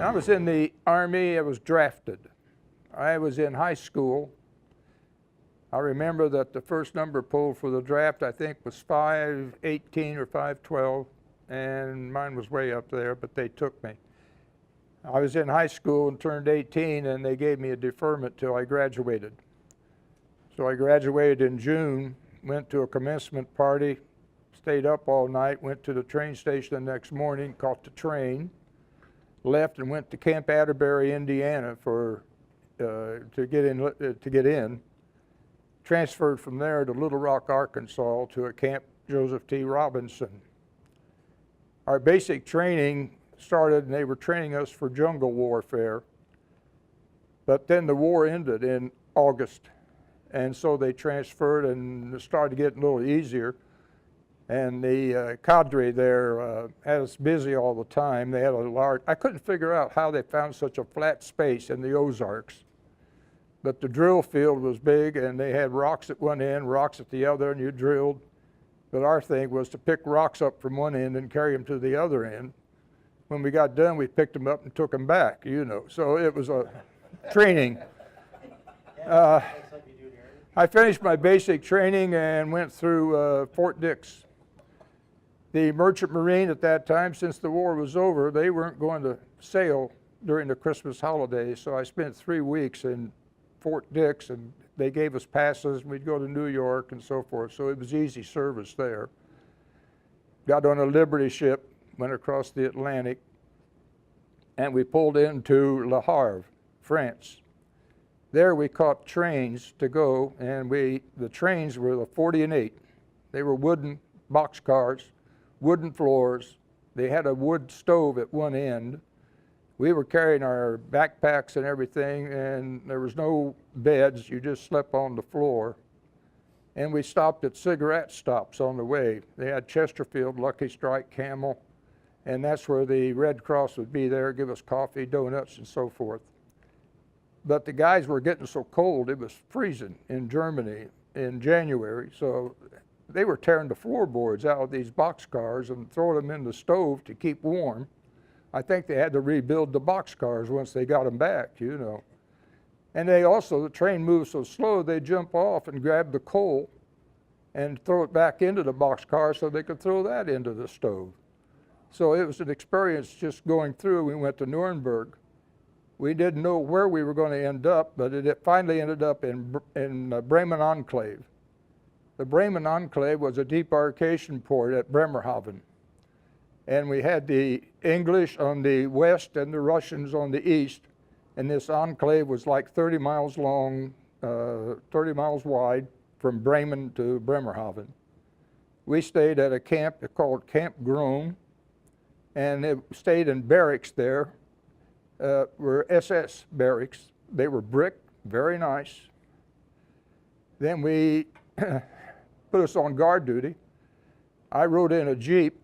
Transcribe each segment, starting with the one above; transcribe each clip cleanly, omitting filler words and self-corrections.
I was in the Army. I was drafted. I was in high school. I remember that the first number pulled for the draft, I think, was 518 or 512, and mine was way up there, but they took me. I was in high school and turned 18, and they gave me a deferment till I graduated. So I graduated in June, went to a commencement party, stayed up all night, went to the train station the next morning, caught the train, left and went to Camp Atterbury, Indiana to get in. Transferred from there to Little Rock, Arkansas to a Camp Joseph T. Robinson. Our basic training started, and they were training us for jungle warfare. But then the war ended in August, and so they transferred, and it started getting a little easier. And the cadre there had us busy all the time. They had a large, I couldn't figure out how they found such a flat space in the Ozarks. But the drill field was big, and they had rocks at one end, rocks at the other, and you drilled. But our thing was to pick rocks up from one end and carry them to the other end. When we got done, we picked them up and took them back, you know. So it was a training. I finished my basic training and went through Fort Dix. The Merchant Marine at that time, since the war was over, they weren't going to sail during the Christmas holidays, so I spent 3 weeks in Fort Dix, and they gave us passes. We'd go to New York and so forth, so it was easy service there. Got on a Liberty ship, went across the Atlantic, and we pulled into Le Havre, France. There we caught trains to go, and the trains were the 40 and 8. They were wooden boxcars, wooden floors. They had a wood stove at one end. We were carrying our backpacks and everything, and there was no beds. You just slept on the floor. And we stopped at cigarette stops on the way. They had Chesterfield, Lucky Strike, Camel, and that's where the Red Cross would be there, give us coffee, donuts, and so forth. But the guys were getting so cold, it was freezing in Germany in January, so they were tearing the floorboards out of these boxcars and throwing them in the stove to keep warm. I think they had to rebuild the boxcars once they got them back, you know. And they also, the train moved so slow, they'd jump off and grab the coal and throw it back into the boxcar so they could throw that into the stove. So it was an experience just going through. We went to Nuremberg. We didn't know where we were going to end up, but it finally ended up in Bremen Enclave. The Bremen Enclave was a debarkation port at Bremerhaven. And we had the English on the west and the Russians on the east. And this enclave was like 30 miles long, 30 miles wide from Bremen to Bremerhaven. We stayed at a camp called Camp Groom, and it stayed in barracks there, were SS barracks. They were brick, very nice. Then we put us on guard duty. I rode in a Jeep,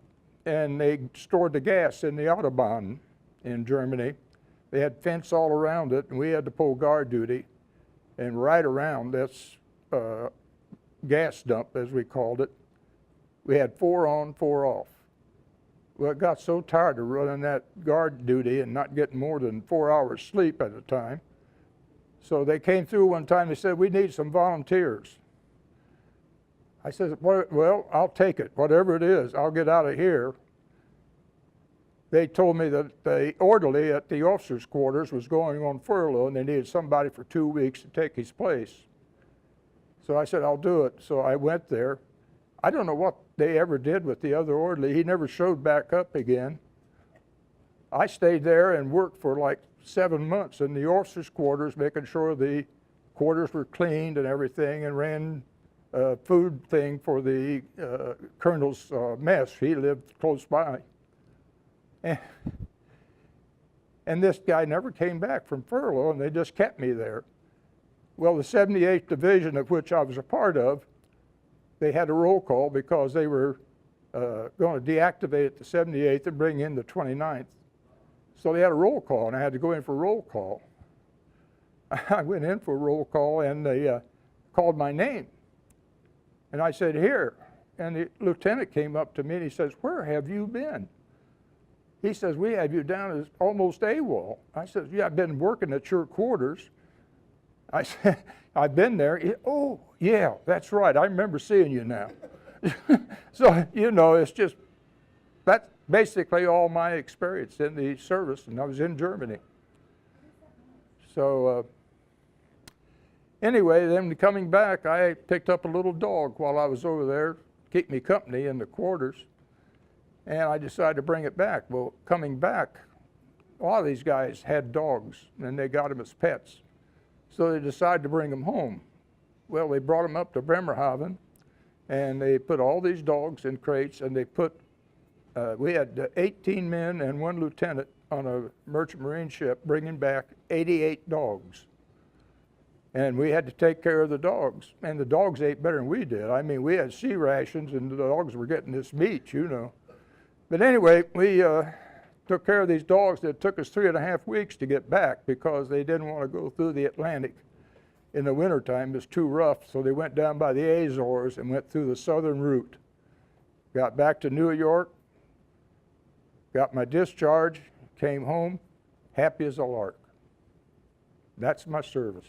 and they stored the gas in the Autobahn in Germany. They had fence all around it, and we had to pull guard duty. And right around this gas dump, as we called it, we had 4 on, 4 off. Well, it got so tired of running that guard duty and not getting more than 4 hours sleep at a time. So they came through one time, they said, "We need some volunteers." I said, "Well, I'll take it, whatever it is, I'll get out of here." They told me that the orderly at the officers' quarters was going on furlough, and they needed somebody for 2 weeks to take his place. So I said, "I'll do it." So I went there. I don't know what they ever did with the other orderly. He never showed back up again. I stayed there and worked for like 7 months in the officers' quarters, making sure the quarters were cleaned and everything, and ran food thing for the colonel's mess. He lived close by. And this guy never came back from furlough, and they just kept me there. Well, the 78th Division, of which I was a part of, they had a roll call because they were going to deactivate the 78th and bring in the 29th. So they had a roll call, and I had to go in for roll call. I went in for roll call, and they called my name. And I said, "Here." And the lieutenant came up to me, and he says, "Where have you been?" He says, we have you down as almost AWOL. I said, yeah, I've been working at your quarters. I said, I've been there. Oh, yeah, that's right. I remember seeing you now. So, you know, it's just, that's basically all my experience in the service, and I was in Germany. So, anyway, then coming back, I picked up a little dog while I was over there, keep me company in the quarters, and I decided to bring it back. Well, coming back, a lot of these guys had dogs, and they got them as pets. So they decided to bring them home. Well, they brought them up to Bremerhaven, and they put all these dogs in crates, and they put, we had 18 men and 1 lieutenant on a merchant marine ship bringing back 88 dogs. And we had to take care of the dogs, and the dogs ate better than we did. I mean, we had sea rations, and the dogs were getting this meat, you know. But anyway, we took care of these dogs. It took us 3.5 weeks to get back because they didn't want to go through the Atlantic in the wintertime. It was too rough, so they went down by the Azores and went through the southern route. Got back to New York, got my discharge, came home, happy as a lark. That's my service.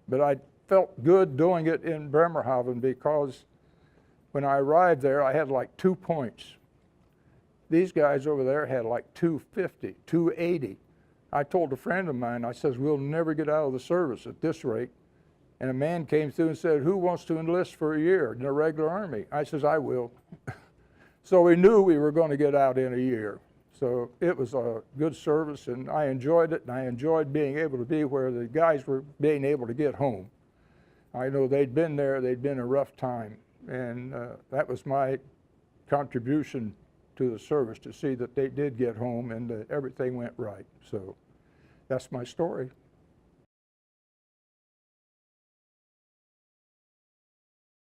But I felt good doing it in Bremerhaven because when I arrived there, I had like 2 points. These guys over there had like 250, 280. I told a friend of mine, I says, we'll never get out of the service at this rate. And a man came through and said, who wants to enlist for a year in the regular army? I says, I will. So we knew we were going to get out in a year. So it was a good service, and I enjoyed it, and I enjoyed being able to be where the guys were being able to get home. I know they'd been there, they'd been a rough time, and that was my contribution to the service, to see that they did get home and everything went right. So that's my story.